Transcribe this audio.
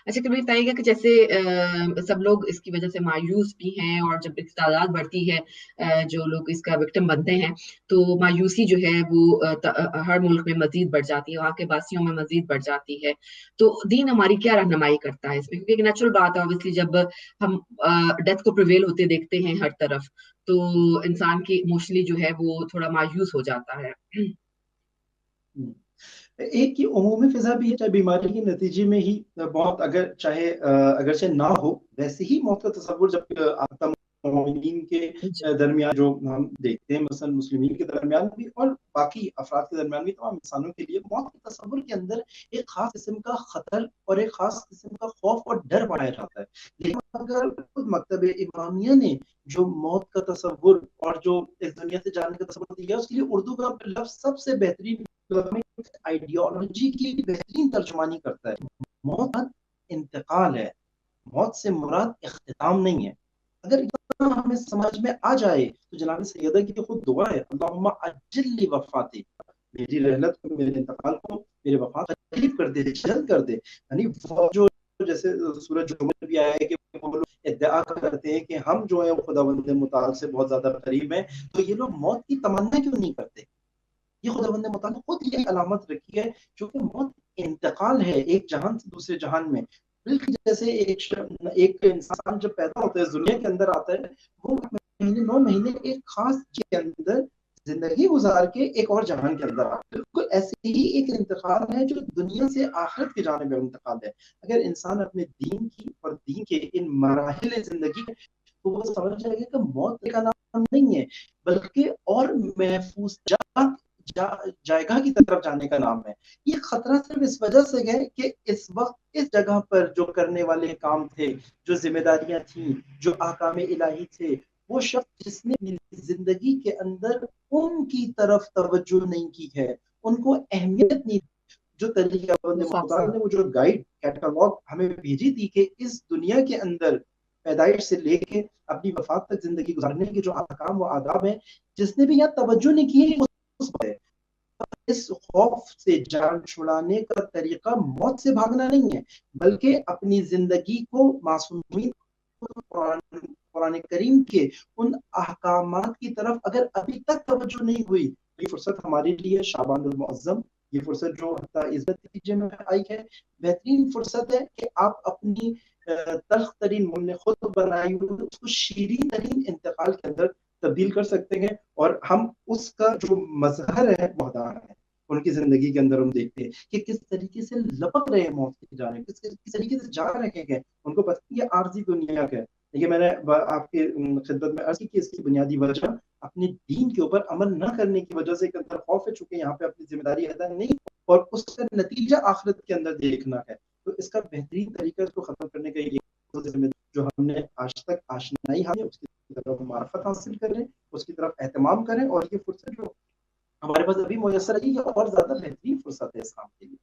अच्छा, कभी बताइएगा कि जैसे सब लोग इसकी वजह से मायूस भी हैं, और जब इसकी तादाद बढ़ती है, जो लोग इसका विक्टिम बनते हैं, तो मायूसी जो है वो हर मुल्क में मजीद बढ़ जाती है, वहाँ के वासियों में मजीद बढ़ जाती है। तो दीन हमारी क्या रहनुमाई करता है इसमें? क्योंकि एक नेचुरल बात है ऑब्वियसली, जब हम डेथ को प्रिवेल होते देखते हैं हर तरफ, तो इंसान की इमोशनली जो है वो थोड़ा मायूस हो जाता है। एक की उमूमी फिजा भी है, चाहे बीमारी के नतीजे में ही मौत अगर चाहे अगरचे ना हो, वैसे ही मौत का तस्वुर जब आता मोमिनीन के दरमियान जो हम देखते हैं, मसलन मुस्लिमीन के दरमियान भी और बाकी अफराद के दरमियान भी, तमाम इंसानों के लिए मौत के तस्वुर के अंदर एक खास किस्म का खतर और एक खास किस्म का खौफ और डर पाया जाता है। लेकिन अगर खुद मकतब इमामिया ने जो मौत का तस्वुर और जो इस दुनिया से जाने का तस्वुर दिया, उसके लिए उर्दू का लफ्ज सबसे बेहतरीन आइडियोलॉजी की बेहतरीन तर्जुमानी करता है। मौत इंतकाल है, मौत से मुराद इख्तिताम नहीं है। अगर इतना हमें समझ में आ जाए तो जनाब सैयदा की खुद दुआ है, अल्लाहुम्मा अज्जिल वफ़ाती, मेरी रहलत को, मेरे इंतकाल को, मेरे वफात करीब कर दे, जल्द कर दे। यानी वो जो जैसे सूरज जुमर भी आया है कि वो लोग इद्दा करते हैं कि हम जो है खुदावंद मुताल से बहुत ज्यादा करीब हैं, तो ये लोग मौत की तमन्ना क्यों नहीं करते? ये खुदावंद मुताल ने खुद ये अलामत रखी है, क्योंकि मौत इंतकाल है एक जहान से दूसरे जहान में। बिल्कुल जैसे एक इंसान जब पैदा होता है, दुनिया के अंदर आता है, वो 9 महीने एक खास के अंदर जिंदगी गुजार के एक और जहान के अंदर आता है। बिल्कुल ऐसे ही एक इंतकाल है जो दुनिया से आखिरत की जानिब इंतकाल है। अगर इंसान अपने दीन की और दीन के इन मराहिल जिंदगी, तो वो समझ जाएगा कि मौत का नाम नहीं है, बल्कि और महफूज जायगा की तरफ जाने का नाम है। ये खतरा सिर्फ इस वजह से है कि इस वक्त इस जगह पर जो करने वाले काम थे, जो जिम्मेदारियां थी, जो आकाम इलाही थे, वो शख्स जिसने जिंदगी के अंदर उनकी तरफ तवज्जो नहीं की है, उनको अहमियत नहीं, जो तरीका ने वो जो गाइड कैटलॉग हमें भेजी थी कि इस दुनिया के अंदर पैदाइश से लेके अपनी वफात तक जिंदगी गुजारने के जो अहकाम व आदाब है, जिसने भी यहाँ तवज्जो नहीं की है, इस खौफ से जान छुड़ाने का तरीका मौत से भागना नहीं है, बल्कि अपनी जिंदगी को मासूमीन कुरान करीम के उन अहकामात की तरफ अगर अभी तक तवज्जो नहीं हुई, ये फुर्सत हमारे लिए शाबानुल मुअज्जम, ये फुर्सत जो इज्जत के नतीजे में आई है, बेहतरीन फुर्सत है कि आप अपनी तल्ख तरीन हमने खुद बनाई हुई उसको शीरीन तरीन इंतकाल के अंदर तब्दील कर सकते हैं। और हम उसका जो मजहर है वहदान है, उनकी जिंदगी के अंदर हम देखते हैं कि किस तरीके से लपक रहे हैं मौत की जाने, किस तरीके से जा रहे हैं। उनको पता है ये आर्जी दुनिया का है। देखिए, मैंने आपके खिदमत में अर्ज की कि इसकी बुनियादी वजह अपने दीन के ऊपर अमल न करने की वजह से एक अंदर खौफ है, चूंकि यहाँ पे अपनी जिम्मेदारी अदा नहीं और उसका नतीजा आखिरत के अंदर देखना है। तो इसका बेहतरीन तरीका इसको खत्म करने का ये जो हमने आज तक आशनाई है उसकी तरफ मार्फत हासिल करें, उसकी तरफ एहतमाम करें, और ये फुर्सत जो हमारे पास अभी मुयसर है ये और ज्यादा बेहतरीन फुर्सत है इस काम के लिए।